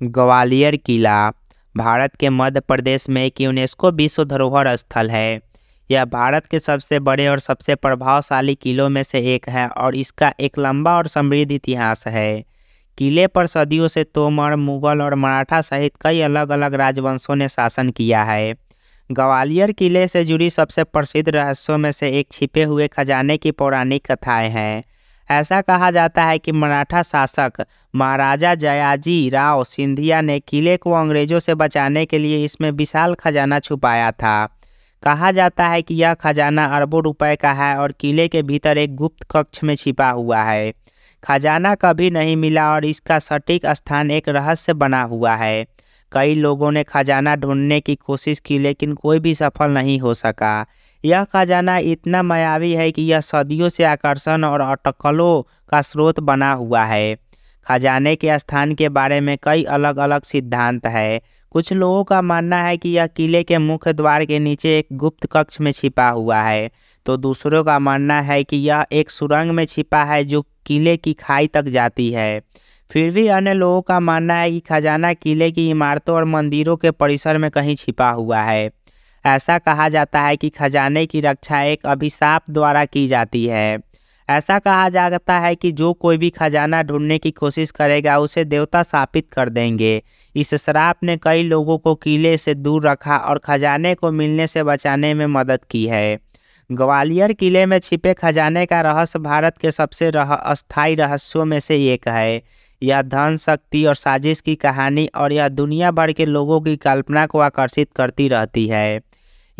ग्वालियर किला भारत के मध्य प्रदेश में एक यूनेस्को विश्व धरोहर स्थल है। यह भारत के सबसे बड़े और सबसे प्रभावशाली किलों में से एक है और इसका एक लंबा और समृद्ध इतिहास है। किले पर सदियों से तोमर, मुगल और मराठा सहित कई अलग अलग राजवंशों ने शासन किया है। ग्वालियर किले से जुड़ी सबसे प्रसिद्ध रहस्यों में से एक छिपे हुए खजाने की पौराणिक कथाएं हैं। ऐसा कहा जाता है कि मराठा शासक महाराजा जयाजी राव सिंधिया ने किले को अंग्रेजों से बचाने के लिए इसमें विशाल खजाना छुपाया था। कहा जाता है कि यह खजाना अरबों रुपए का है और किले के भीतर एक गुप्त कक्ष में छिपा हुआ है। खजाना कभी नहीं मिला और इसका सटीक स्थान एक रहस्य बना हुआ है। कई लोगों ने खजाना ढूंढने की कोशिश की लेकिन कोई भी सफल नहीं हो सका। यह खजाना इतना मायावी है कि यह सदियों से आकर्षण और अटकलों का स्रोत बना हुआ है। खजाने के स्थान के बारे में कई अलग अलग सिद्धांत है। कुछ लोगों का मानना है कि यह किले के मुख्य द्वार के नीचे एक गुप्त कक्ष में छिपा हुआ है, तो दूसरों का मानना है कि यह एक सुरंग में छिपा है जो किले की खाई तक जाती है। फिर भी अन्य लोगों का मानना है कि खजाना किले की इमारतों और मंदिरों के परिसर में कहीं छिपा हुआ है। ऐसा कहा जाता है कि खजाने की रक्षा एक अभिशाप द्वारा की जाती है। ऐसा कहा जाता है कि जो कोई भी खजाना ढूंढने की कोशिश करेगा उसे देवता शापित कर देंगे। इस श्राप ने कई लोगों को किले से दूर रखा और खजाने को मिलने से बचाने में मदद की है। ग्वालियर किले में छिपे खजाने का रहस्य भारत के सबसे अस्थायी रहस्यों में से एक है। यह धन, शक्ति और साजिश की कहानी और यह दुनिया भर के लोगों की कल्पना को आकर्षित करती रहती है।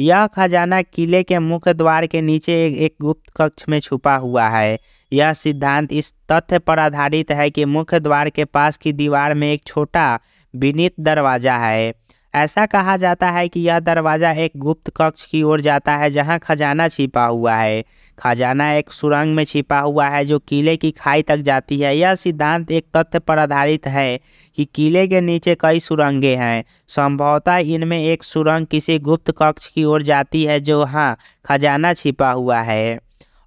यह खजाना किले के मुख्य द्वार के नीचे एक गुप्त कक्ष में छुपा हुआ है। यह सिद्धांत इस तथ्य पर आधारित है कि मुख्य द्वार के पास की दीवार में एक छोटा विनीत दरवाजा है। ऐसा कहा जाता है कि यह दरवाजा एक गुप्त कक्ष की ओर जाता है जहां खजाना छिपा हुआ है। खजाना एक सुरंग में छिपा हुआ है जो किले की खाई तक जाती है। यह सिद्धांत एक तथ्य पर आधारित है कि किले के नीचे कई सुरंगें हैं। संभवतः इनमें एक सुरंग किसी गुप्त कक्ष की ओर जाती है जहां खजाना छिपा हुआ है।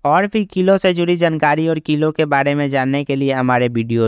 और भी किलों से जुड़ी जानकारी और किलों के बारे में जानने के लिए हमारे वीडियो